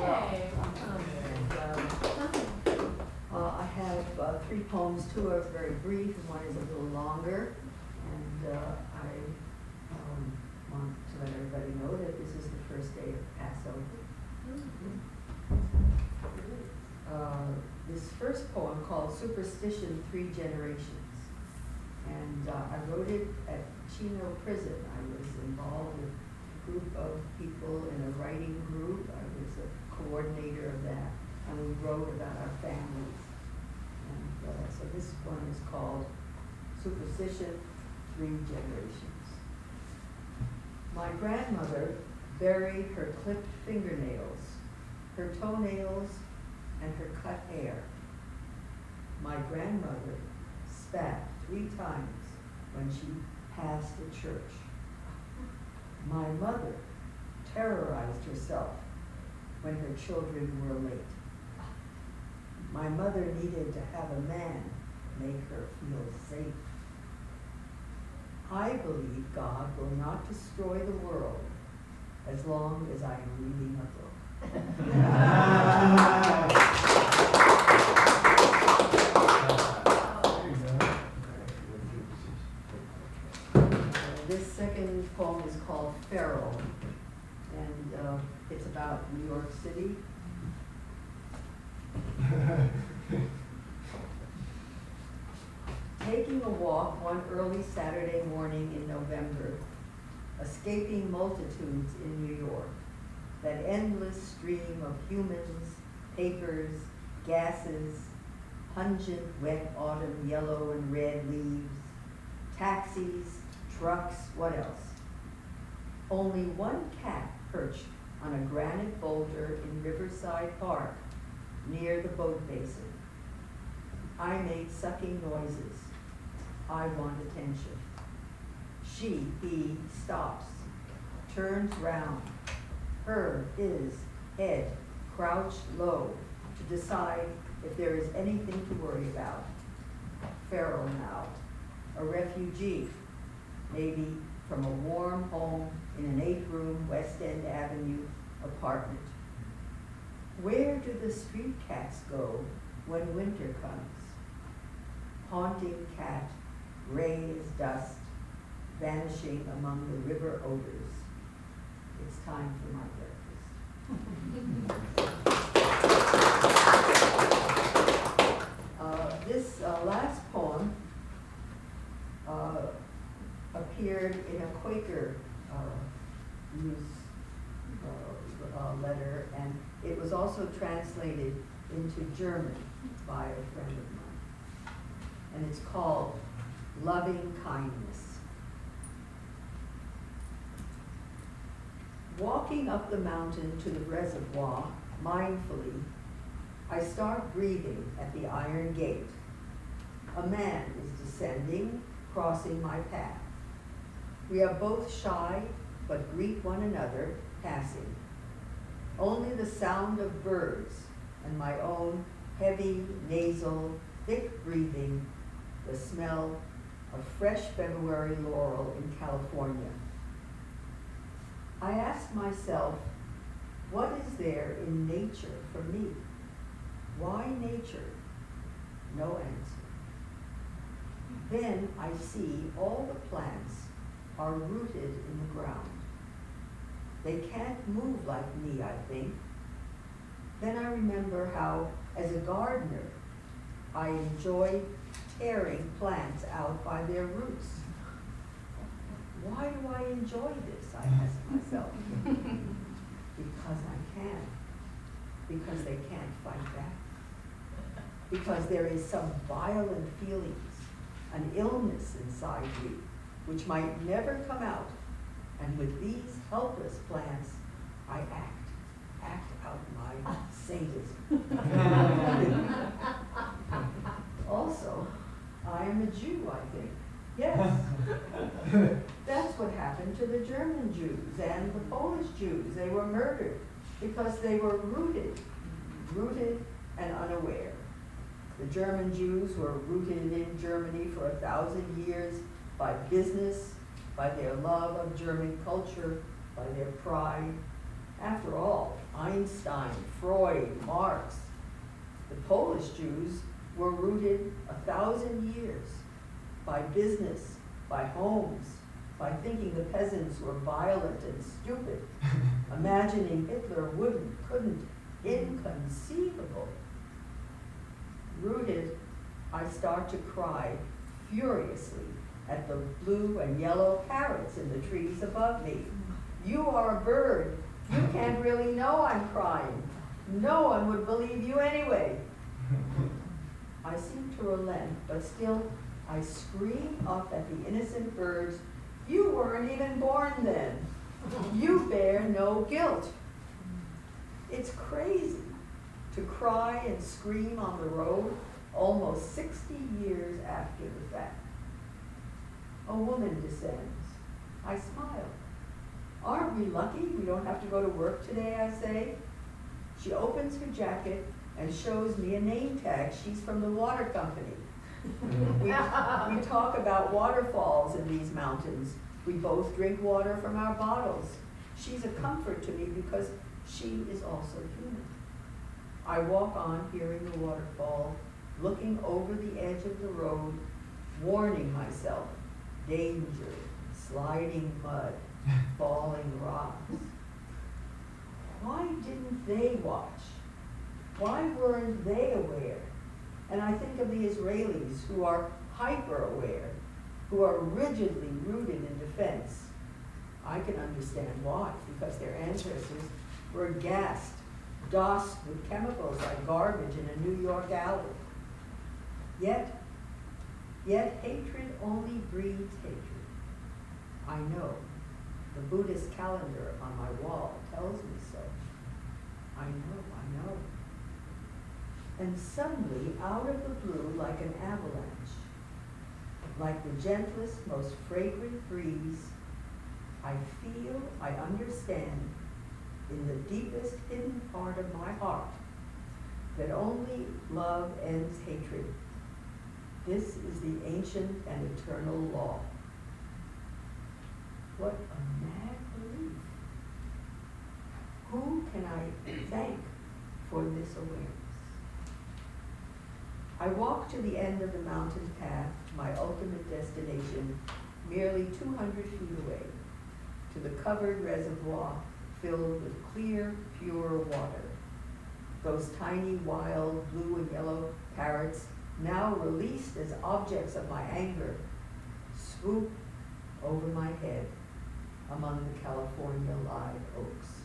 Yay! I have three poems. Two are very brief, and one is a little longer. And I want to let everybody know that this is the first day of Passover. This first poem, called Superstition, 3 Generations. And I wrote it at Chino Prison. I was involved with a group of people in a writing group. I was a coordinator of that, and we wrote about our families. And so this one is called Superstition, 3 Generations. My grandmother buried her clipped fingernails, her toenails, and her cut hair. My grandmother spat 3 times when she passed a church. My mother terrorized herself when her children were late. My mother needed to have a man make her feel safe. I believe God will not destroy the world as long as I am reading a book. This second poem is called Feral, and it's about New York City. Taking a walk one early Saturday morning in November, escaping multitudes in New York, that endless stream of humans, papers, gases, pungent wet autumn yellow and red leaves, taxis, trucks, what else? Only one cat perched on a granite boulder in Riverside Park near the boat basin. I made sucking noises. I want attention. He stops, turns round, his head crouched low to decide if there is anything to worry about. Feral now, a refugee, maybe from a warm home in an 8-room West End Avenue apartment. Where do the street cats go when winter comes? Haunting cat, gray as dust, vanishing among the river odors. It's time for my breakfast. This last poem appeared in a Quaker news letter, and it was also translated into German by a friend of mine. And it's called Loving Kindness. Walking up the mountain to the reservoir, mindfully, I start breathing at the iron gate. A man is descending, crossing my path. We are both shy, but greet one another, passing. Only the sound of birds and my own heavy, nasal, thick breathing, the smell of fresh February laurel in California. I ask myself, what is there in nature for me? Why nature? No answer. Then I see all the plants are rooted in the ground. They can't move like me, I think. Then I remember how, as a gardener, I enjoy tearing plants out by their roots. Why do I enjoy this, I ask myself. Because I can. Because they can't fight back. Because there is some violent feelings, an illness inside me, which might never come out. And with these helpless plants, I act out my sadism. Also, I am a Jew, I think. Yes. That's what happened to the German Jews and the Polish Jews. They were murdered because they were rooted and unaware. The German Jews were rooted in Germany for 1,000 years by business, by their love of German culture, by their pride, After all, Einstein, Freud, Marx, the Polish Jews were rooted 1,000 years by business, by homes, by thinking the peasants were violent and stupid, imagining Hitler couldn't, inconceivable. Rooted, I start to cry furiously at the blue and yellow parrots in the trees above me. You are a bird. You can't really know I'm crying. No one would believe you anyway. I seem to relent, but still I scream up at the innocent birds, you weren't even born then. You bear no guilt. It's crazy to cry and scream on the road almost 60 years after the fact. A woman descends. I smile. Aren't we lucky we don't have to go to work today, I say. She opens her jacket and shows me a name tag. She's from the water company. We talk about waterfalls in these mountains. We both drink water from our bottles. She's a comfort to me because she is also human. I walk on hearing the waterfall, looking over the edge of the road, warning myself, danger, sliding mud, falling rocks. Why didn't they watch? Why weren't they aware? And I think of the Israelis who are hyper-aware, who are rigidly rooted in defense. I can understand why, because their ancestors were gassed, doused with chemicals like garbage in a New York alley. Yet hatred only breeds hatred. I know. The Buddhist calendar on my wall tells me so. I know. And suddenly, out of the blue, like an avalanche, like the gentlest, most fragrant breeze, I feel, I understand, in the deepest hidden part of my heart, that only love ends hatred. This is the ancient and eternal law. What a mad belief. Who can I thank for this awareness? I walk to the end of the mountain path, my ultimate destination, merely 200 feet away, to the covered reservoir filled with clear, pure water. Those tiny, wild, blue and yellow parrots, now released as objects of my anger, swoop over my head among the California live oaks.